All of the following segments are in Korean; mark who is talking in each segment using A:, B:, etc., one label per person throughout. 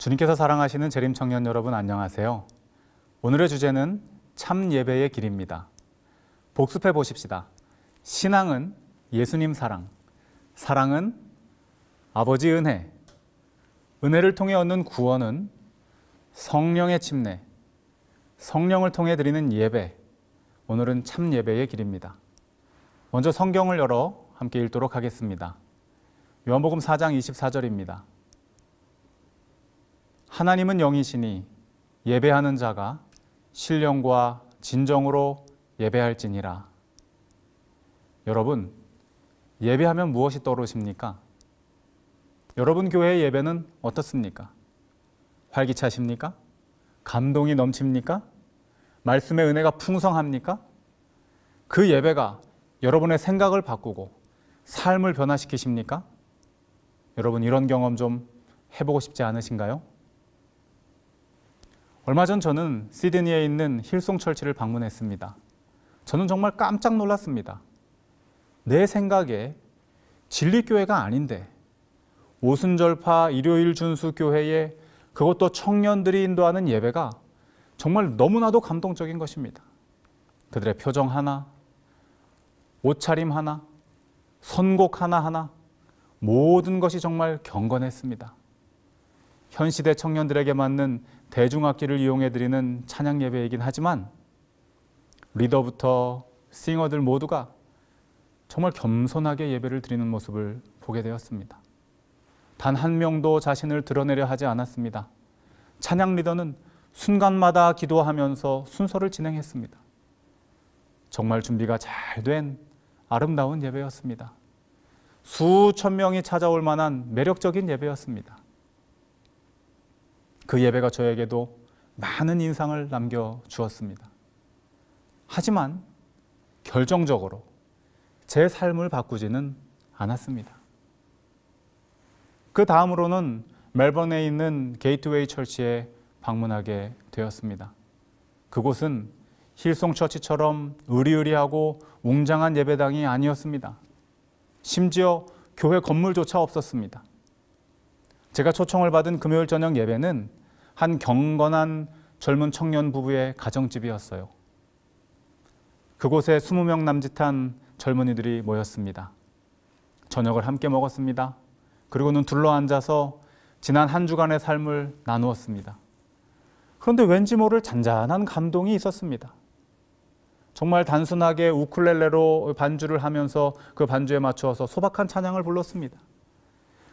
A: 주님께서 사랑하시는 재림 청년 여러분 안녕하세요. 오늘의 주제는 참 예배의 길입니다. 복습해 보십시다. 신앙은 예수님 사랑, 사랑은 아버지 은혜, 은혜를 통해 얻는 구원은 성령의 침례, 성령을 통해 드리는 예배, 오늘은 참 예배의 길입니다. 먼저 성경을 열어 함께 읽도록 하겠습니다. 요한복음 4장 24절입니다. 하나님은 영이시니 예배하는 자가 신령과 진정으로 예배할지니라. 여러분, 예배하면 무엇이 떠오르십니까? 여러분 교회의 예배는 어떻습니까? 활기차십니까? 감동이 넘칩니까? 말씀의 은혜가 풍성합니까? 그 예배가 여러분의 생각을 바꾸고 삶을 변화시키십니까? 여러분, 이런 경험 좀 해보고 싶지 않으신가요? 얼마 전 저는 시드니에 있는 힐송 철치를 방문했습니다. 저는 정말 깜짝 놀랐습니다. 내 생각에 진리교회가 아닌데 오순절파 일요일 준수 교회에 그것도 청년들이 인도하는 예배가 정말 너무나도 감동적인 것입니다. 그들의 표정 하나, 옷차림 하나, 선곡 하나하나 모든 것이 정말 경건했습니다. 현 시대 청년들에게 맞는 대중악기를 이용해 드리는 찬양 예배이긴 하지만 리더부터 싱어들 모두가 정말 겸손하게 예배를 드리는 모습을 보게 되었습니다. 단 한 명도 자신을 드러내려 하지 않았습니다. 찬양 리더는 순간마다 기도하면서 순서를 진행했습니다. 정말 준비가 잘 된 아름다운 예배였습니다. 수천 명이 찾아올 만한 매력적인 예배였습니다. 그 예배가 저에게도 많은 인상을 남겨주었습니다. 하지만 결정적으로 제 삶을 바꾸지는 않았습니다. 그 다음으로는 멜번에 있는 게이트웨이 철치에 방문하게 되었습니다. 그곳은 힐송 처치처럼 의리의리하고 웅장한 예배당이 아니었습니다. 심지어 교회 건물조차 없었습니다. 제가 초청을 받은 금요일 저녁 예배는 한 경건한 젊은 청년 부부의 가정집이었어요. 그곳에 20명 남짓한 젊은이들이 모였습니다. 저녁을 함께 먹었습니다. 그리고는 둘러앉아서 지난 한 주간의 삶을 나누었습니다. 그런데 왠지 모를 잔잔한 감동이 있었습니다. 정말 단순하게 우쿨렐레로 반주를 하면서 그 반주에 맞추어서 소박한 찬양을 불렀습니다.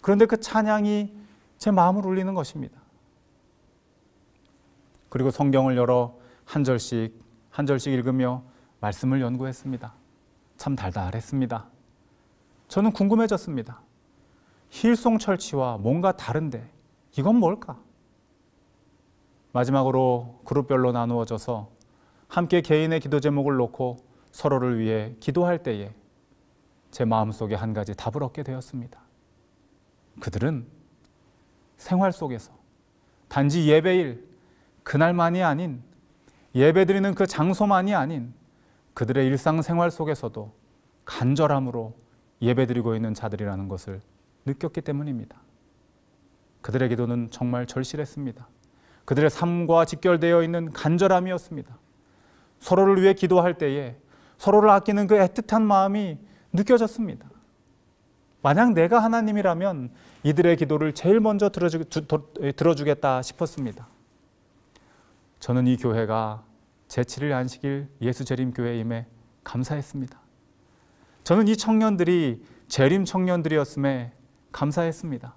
A: 그런데 그 찬양이 제 마음을 울리는 것입니다. 그리고 성경을 열어 한 절씩 읽으며 말씀을 연구했습니다. 참 달달했습니다. 저는 궁금해졌습니다. 힐송 철치와 뭔가 다른데 이건 뭘까? 마지막으로 그룹별로 나누어져서 함께 개인의 기도 제목을 놓고 서로를 위해 기도할 때에 제 마음속에 한 가지 답을 얻게 되었습니다. 그들은 생활 속에서 단지 예배일 그날만이 아닌, 예배드리는 그 장소만이 아닌 그들의 일상생활 속에서도 간절함으로 예배드리고 있는 자들이라는 것을 느꼈기 때문입니다. 그들의 기도는 정말 절실했습니다. 그들의 삶과 직결되어 있는 간절함이었습니다. 서로를 위해 기도할 때에 서로를 아끼는 그 애틋한 마음이 느껴졌습니다. 만약 내가 하나님이라면 이들의 기도를 제일 먼저 들어주겠다 싶었습니다. 저는 이 교회가 제7일 안식일 예수재림교회임에 감사했습니다. 저는 이 청년들이 재림 청년들이었음에 감사했습니다.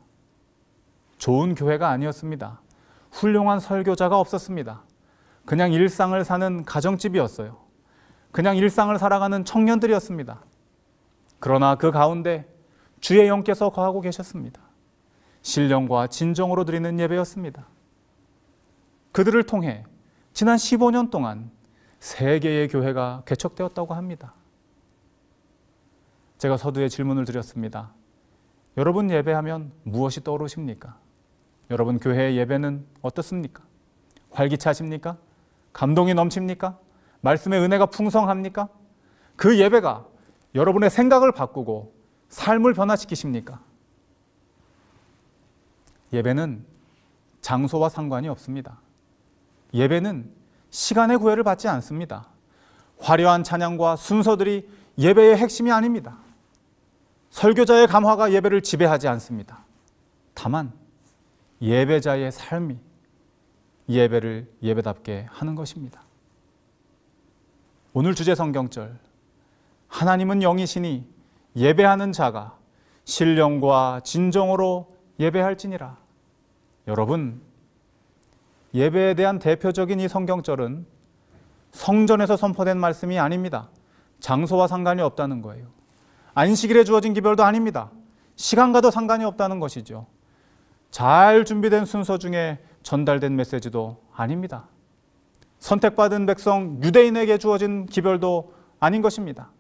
A: 좋은 교회가 아니었습니다. 훌륭한 설교자가 없었습니다. 그냥 일상을 사는 가정집이었어요. 그냥 일상을 살아가는 청년들이었습니다. 그러나 그 가운데 주의 영께서 거하고 계셨습니다. 신령과 진정으로 드리는 예배였습니다. 그들을 통해 지난 15년 동안 3개의 교회가 개척되었다고 합니다. 제가 서두에 질문을 드렸습니다. 여러분 예배하면 무엇이 떠오르십니까? 여러분 교회의 예배는 어떻습니까? 활기차십니까? 감동이 넘칩니까? 말씀의 은혜가 풍성합니까? 그 예배가 여러분의 생각을 바꾸고 삶을 변화시키십니까? 예배는 장소와 상관이 없습니다. 예배는 시간의 구애를 받지 않습니다. 화려한 찬양과 순서들이 예배의 핵심이 아닙니다. 설교자의 감화가 예배를 지배하지 않습니다. 다만 예배자의 삶이 예배를 예배답게 하는 것입니다. 오늘 주제 성경절, 하나님은 영이시니 예배하는 자가 신령과 진정으로 예배할지니라. 여러분, 예배에 대한 대표적인 이 성경절은 성전에서 선포된 말씀이 아닙니다. 장소와 상관이 없다는 거예요. 안식일에 주어진 기별도 아닙니다. 시간과도 상관이 없다는 것이죠. 잘 준비된 순서 중에 전달된 메시지도 아닙니다. 선택받은 백성 유대인에게 주어진 기별도 아닌 것입니다.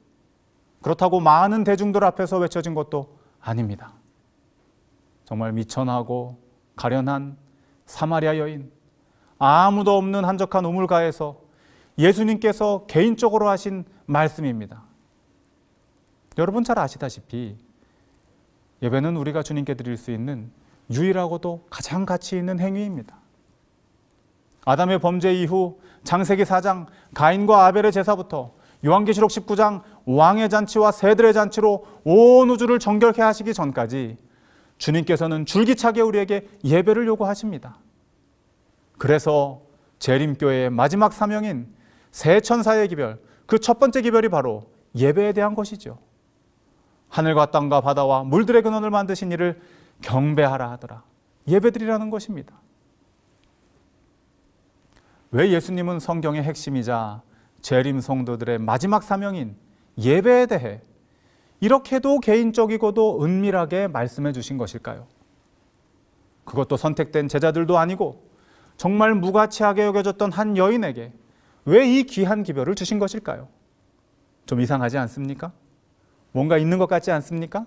A: 그렇다고 많은 대중들 앞에서 외쳐진 것도 아닙니다. 정말 미천하고 가련한 사마리아 여인, 아무도 없는 한적한 우물가에서 예수님께서 개인적으로 하신 말씀입니다. 여러분 잘 아시다시피 예배는 우리가 주님께 드릴 수 있는 유일하고도 가장 가치 있는 행위입니다. 아담의 범죄 이후 창세기 4장 가인과 아벨의 제사부터 요한계시록 19장 왕의 잔치와 새들의 잔치로 온 우주를 정결케 하시기 전까지 주님께서는 줄기차게 우리에게 예배를 요구하십니다. 그래서 재림교회의 마지막 사명인 새 천사의 기별, 그 첫 번째 기별이 바로 예배에 대한 것이죠. 하늘과 땅과 바다와 물들의 근원을 만드신 이를 경배하라 하더라. 예배드리라는 것입니다. 왜 예수님은 성경의 핵심이자 재림 성도들의 마지막 사명인 예배에 대해 이렇게도 개인적이고도 은밀하게 말씀해 주신 것일까요? 그것도 선택된 제자들도 아니고 정말 무가치하게 여겨졌던 한 여인에게 왜 이 귀한 기별을 주신 것일까요? 좀 이상하지 않습니까? 뭔가 있는 것 같지 않습니까?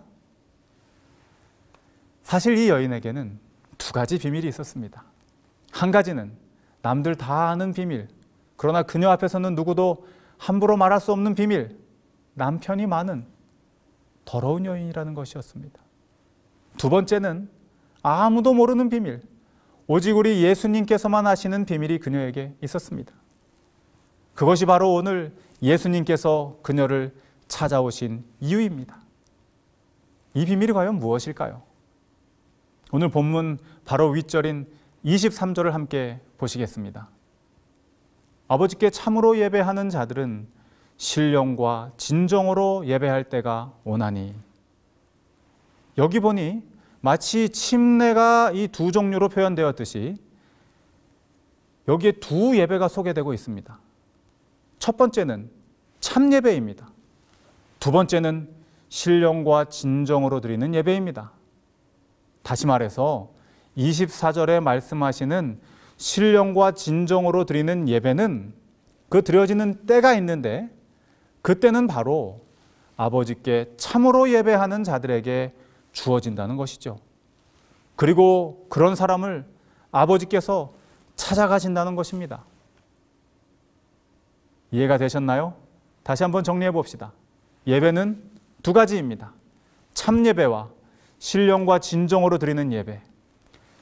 A: 사실 이 여인에게는 두 가지 비밀이 있었습니다. 한 가지는 남들 다 아는 비밀, 그러나 그녀 앞에서는 누구도 함부로 말할 수 없는 비밀, 남편이 많은 더러운 여인이라는 것이었습니다. 두 번째는 아무도 모르는 비밀, 오직 우리 예수님께서만 아시는 비밀이 그녀에게 있었습니다. 그것이 바로 오늘 예수님께서 그녀를 찾아오신 이유입니다. 이 비밀이 과연 무엇일까요? 오늘 본문 바로 윗절인 23절을 함께 보시겠습니다. 아버지께 참으로 예배하는 자들은 신령과 진정으로 예배할 때가 오나니. 여기 보니 마치 침례가 이 두 종류로 표현되었듯이 여기에 두 예배가 소개되고 있습니다. 첫 번째는 참 예배입니다. 두 번째는 신령과 진정으로 드리는 예배입니다. 다시 말해서 24절에 말씀하시는 신령과 진정으로 드리는 예배는 그 드려지는 때가 있는데 그때는 바로 아버지께 참으로 예배하는 자들에게 주어진다는 것이죠. 그리고 그런 사람을 아버지께서 찾아가신다는 것입니다. 이해가 되셨나요? 다시 한번 정리해 봅시다. 예배는 두 가지입니다. 참 예배와 신령과 진정으로 드리는 예배.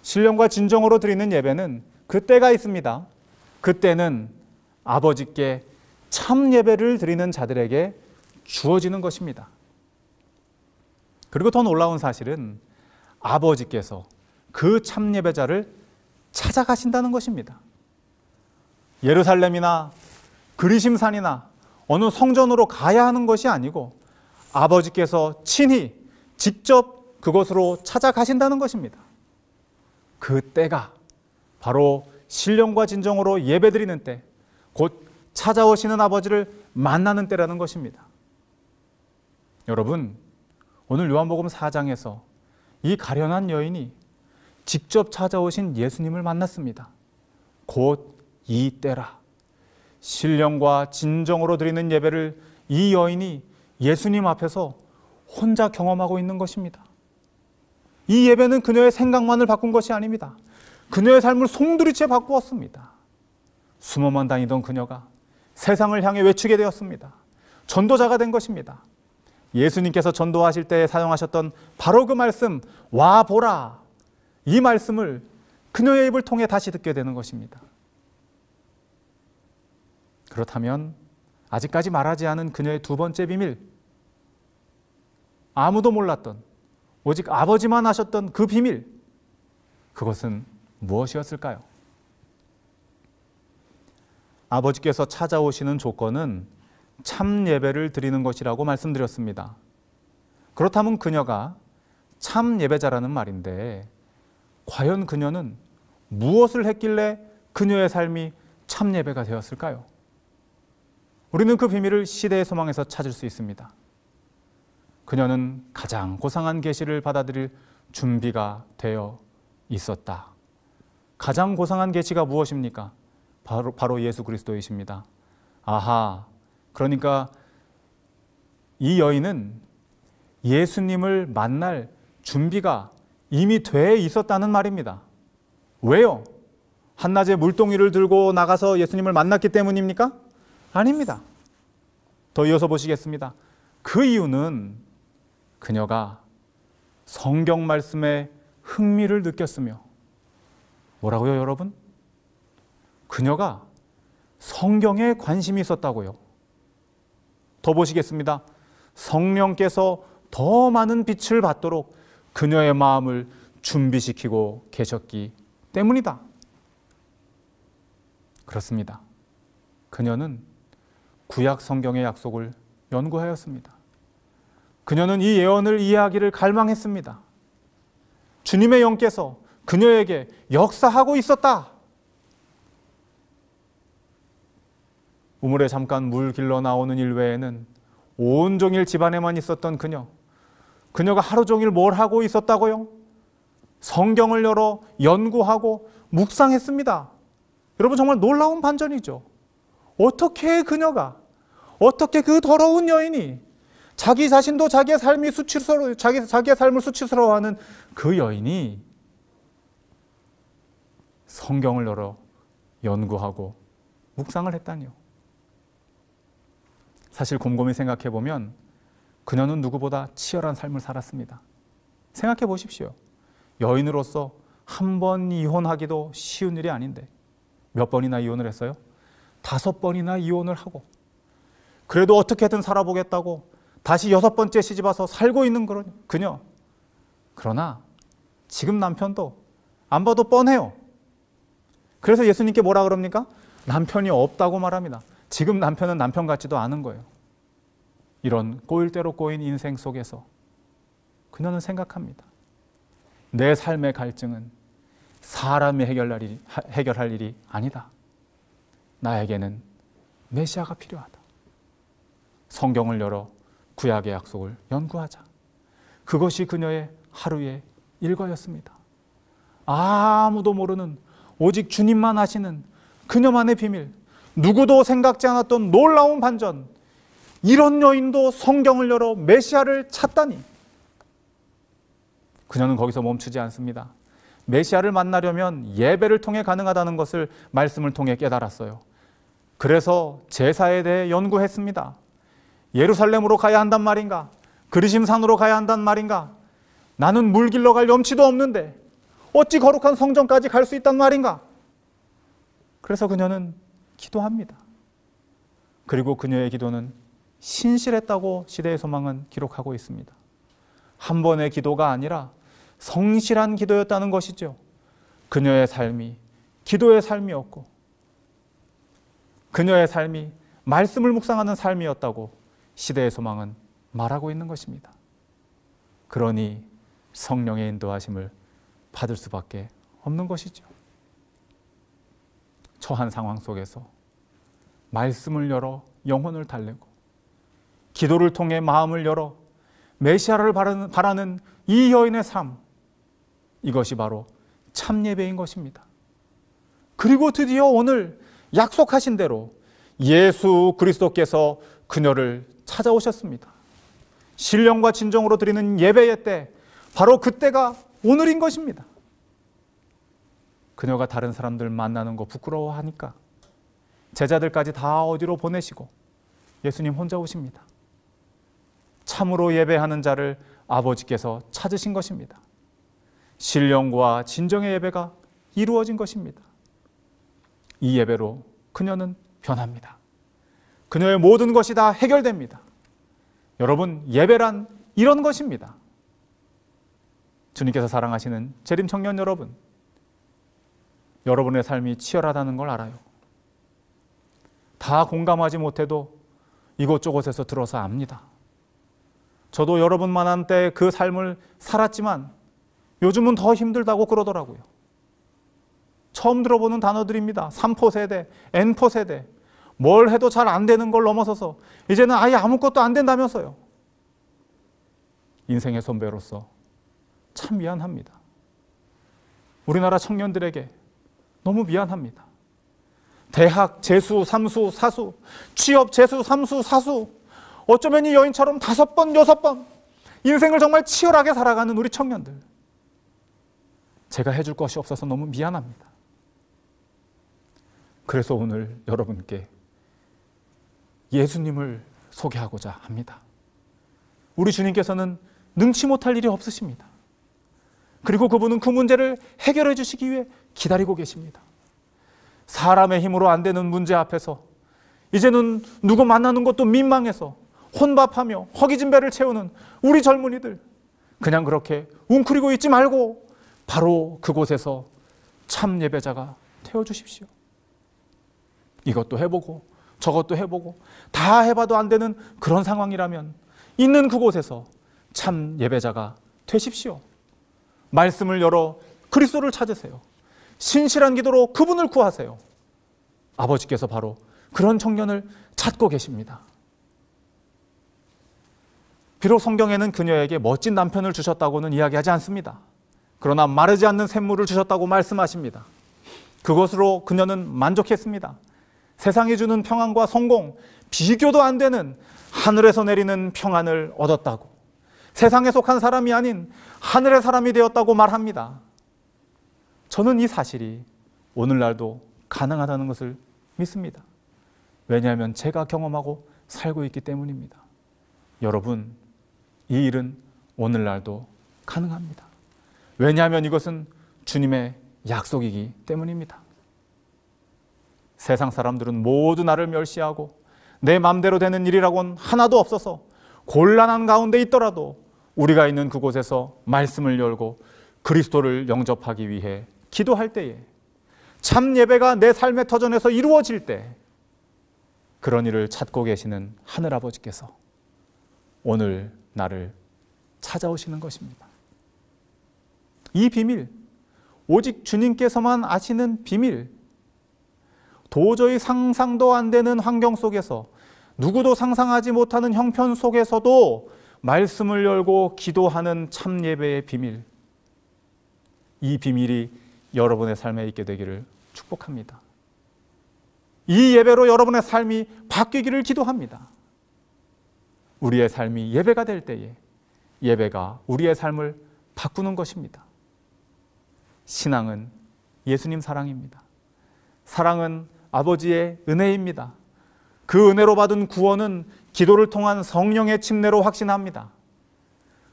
A: 신령과 진정으로 드리는 예배는 그 때가 있습니다. 그때는 아버지께 참 예배를 드리는 자들에게 주어지는 것입니다. 그리고 더 놀라운 사실은 아버지께서 그 참 예배자를 찾아가신다는 것입니다. 예루살렘이나 그리심산이나 어느 성전으로 가야 하는 것이 아니고 아버지께서 친히 직접 그곳으로 찾아가신다는 것입니다. 그 때가 바로 신령과 진정으로 예배드리는 때, 곧 찾아오시는 아버지를 만나는 때라는 것입니다. 여러분, 오늘 요한복음 4장에서 이 가련한 여인이 직접 찾아오신 예수님을 만났습니다. 곧 이 때라. 신령과 진정으로 드리는 예배를 이 여인이 예수님 앞에서 혼자 경험하고 있는 것입니다. 이 예배는 그녀의 생각만을 바꾼 것이 아닙니다. 그녀의 삶을 송두리째 바꾸었습니다. 수모만 다니던 그녀가 세상을 향해 외치게 되었습니다. 전도자가 된 것입니다. 예수님께서 전도하실 때 사용하셨던 바로 그 말씀, 와 보라, 이 말씀을 그녀의 입을 통해 다시 듣게 되는 것입니다. 그렇다면 아직까지 말하지 않은 그녀의 두 번째 비밀, 아무도 몰랐던, 오직 아버지만 아셨던 그 비밀, 그것은 무엇이었을까요? 아버지께서 찾아오시는 조건은 참 예배를 드리는 것이라고 말씀드렸습니다. 그렇다면 그녀가 참 예배자라는 말인데, 과연 그녀는 무엇을 했길래 그녀의 삶이 참 예배가 되었을까요? 우리는 그 비밀을 시대의 소망에서 찾을 수 있습니다. 그녀는 가장 고상한 계시를 받아들일 준비가 되어 있었다. 가장 고상한 계시가 무엇입니까? 바로 예수 그리스도이십니다. 아하, 그러니까 이 여인은 예수님을 만날 준비가 이미 돼 있었다는 말입니다. 왜요? 한낮에 물동이를 들고 나가서 예수님을 만났기 때문입니까? 아닙니다. 더 이어서 보시겠습니다. 그 이유는 그녀가 성경 말씀에 흥미를 느꼈으며, 뭐라고요, 여러분? 그녀가 성경에 관심이 있었다고요. 더 보시겠습니다. 성령께서 더 많은 빛을 받도록 그녀의 마음을 준비시키고 계셨기 때문이다. 그렇습니다. 그녀는 구약 성경의 약속을 연구하였습니다. 그녀는 이 예언을 이해하기를 갈망했습니다. 주님의 영께서 그녀에게 역사하고 있었다. 우물에 잠깐 물 길러 나오는 일 외에는 온종일 집안에만 있었던 그녀가 하루 종일 뭘 하고 있었다고요? 성경을 열어 연구하고 묵상했습니다. 여러분, 정말 놀라운 반전이죠. 어떻게 그녀가, 어떻게 그 더러운 여인이, 자기 자신도 자기의 삶을 수치스러워하는 그 여인이 성경을 열어 연구하고 묵상을 했다니요. 사실 곰곰이 생각해 보면 그녀는 누구보다 치열한 삶을 살았습니다. 생각해 보십시오. 여인으로서 한 번 이혼하기도 쉬운 일이 아닌데 몇 번이나 이혼을 했어요? 5번이나 이혼을 하고, 그래도 어떻게든 살아보겠다고 다시 6번째 시집와서 살고 있는 그녀. 그러나 지금 남편도 안 봐도 뻔해요. 그래서 예수님께 뭐라 그럽니까? 남편이 없다고 말합니다. 지금 남편은 남편 같지도 않은 거예요. 이런 꼬일 대로 꼬인 인생 속에서 그녀는 생각합니다. 내 삶의 갈증은 사람이 해결할 일이 아니다. 나에게는 메시아가 필요하다. 성경을 열어 구약의 약속을 연구하자. 그것이 그녀의 하루의 일과였습니다. 아무도 모르는, 오직 주님만 아시는 그녀만의 비밀, 누구도 생각지 않았던 놀라운 반전. 이런 여인도 성경을 열어 메시아를 찾다니. 그녀는 거기서 멈추지 않습니다. 메시아를 만나려면 예배를 통해 가능하다는 것을 말씀을 통해 깨달았어요. 그래서 제사에 대해 연구했습니다. 예루살렘으로 가야 한단 말인가? 그리심산으로 가야 한단 말인가? 나는 물 길러 갈 염치도 없는데 어찌 거룩한 성전까지 갈 수 있단 말인가? 그래서 그녀는 기도합니다. 그리고 그녀의 기도는 신실했다고 시대의 소망은 기록하고 있습니다. 한 번의 기도가 아니라 성실한 기도였다는 것이죠. 그녀의 삶이 기도의 삶이었고, 그녀의 삶이 말씀을 묵상하는 삶이었다고 시대의 소망은 말하고 있는 것입니다. 그러니 성령의 인도하심을 받을 수밖에 없는 것이죠. 처한 상황 속에서 말씀을 열어 영혼을 달래고, 기도를 통해 마음을 열어 메시아를 바라는 이 여인의 삶, 이것이 바로 참 예배인 것입니다. 그리고 드디어 오늘 약속하신 대로 예수 그리스도께서 그녀를 찾아오셨습니다. 신령과 진정으로 드리는 예배의 때, 바로 그때가 오늘인 것입니다. 그녀가 다른 사람들 만나는 거 부끄러워하니까 제자들까지 다 어디로 보내시고 예수님 혼자 오십니다. 참으로 예배하는 자를 아버지께서 찾으신 것입니다. 신령과 진정의 예배가 이루어진 것입니다. 이 예배로 그녀는 변합니다. 그녀의 모든 것이 다 해결됩니다. 여러분, 예배란 이런 것입니다. 주님께서 사랑하시는 재림 청년 여러분, 여러분의 삶이 치열하다는 걸 알아요. 다 공감하지 못해도 이곳저곳에서 들어서 압니다. 저도 여러분만한 때 그 삶을 살았지만 요즘은 더 힘들다고 그러더라고요. 처음 들어보는 단어들입니다. 3포 세대, N포 세대, 뭘 해도 잘 안 되는 걸 넘어서서 이제는 아예 아무것도 안 된다면서요. 인생의 선배로서 참 미안합니다. 우리나라 청년들에게 너무 미안합니다. 대학 재수, 삼수, 사수, 취업 재수, 삼수, 사수, 어쩌면 이 여인처럼 5번, 6번 인생을 정말 치열하게 살아가는 우리 청년들, 제가 해줄 것이 없어서 너무 미안합니다. 그래서 오늘 여러분께 예수님을 소개하고자 합니다. 우리 주님께서는 능치 못할 일이 없으십니다. 그리고 그분은 그 문제를 해결해 주시기 위해 기다리고 계십니다. 사람의 힘으로 안 되는 문제 앞에서 이제는 누구 만나는 것도 민망해서 혼밥하며 허기진 배를 채우는 우리 젊은이들, 그냥 그렇게 웅크리고 있지 말고 바로 그곳에서 참 예배자가 되어주십시오. 이것도 해보고 저것도 해보고 다 해봐도 안 되는 그런 상황이라면 있는 그곳에서 참 예배자가 되십시오. 말씀을 열어 그리스도를 찾으세요. 신실한 기도로 그분을 구하세요. 아버지께서 바로 그런 청년을 찾고 계십니다. 비록 성경에는 그녀에게 멋진 남편을 주셨다고는 이야기하지 않습니다. 그러나 마르지 않는 샘물을 주셨다고 말씀하십니다. 그것으로 그녀는 만족했습니다. 세상이 주는 평안과 성공, 비교도 안 되는 하늘에서 내리는 평안을 얻었다고, 세상에 속한 사람이 아닌 하늘의 사람이 되었다고 말합니다. 저는 이 사실이 오늘날도 가능하다는 것을 믿습니다. 왜냐하면 제가 경험하고 살고 있기 때문입니다. 여러분, 이 일은 오늘날도 가능합니다. 왜냐하면 이것은 주님의 약속이기 때문입니다. 세상 사람들은 모두 나를 멸시하고 내 맘대로 되는 일이라고는 하나도 없어서 곤란한 가운데 있더라도 우리가 있는 그곳에서 말씀을 열고 그리스도를 영접하기 위해 기도할 때에, 참 예배가 내 삶의 터전에서 이루어질 때, 그런 일을 찾고 계시는 하늘아버지께서 오늘 나를 찾아오시는 것입니다. 이 비밀, 오직 주님께서만 아시는 비밀, 도저히 상상도 안 되는 환경 속에서, 누구도 상상하지 못하는 형편 속에서도 말씀을 열고 기도하는 참 예배의 비밀, 이 비밀이 여러분의 삶에 있게 되기를 축복합니다. 이 예배로 여러분의 삶이 바뀌기를 기도합니다. 우리의 삶이 예배가 될 때에 예배가 우리의 삶을 바꾸는 것입니다. 신앙은 예수님 사랑입니다. 사랑은 아버지의 은혜입니다. 그 은혜로 받은 구원은 기도를 통한 성령의 침례로 확신합니다.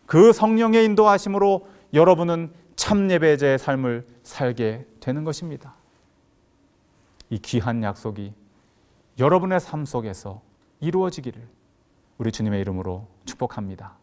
A: 그 성령의 인도하심으로 여러분은 참 예배자의 삶을 살게 되는 것입니다. 이 귀한 약속이 여러분의 삶 속에서 이루어지기를 우리 주님의 이름으로 축복합니다.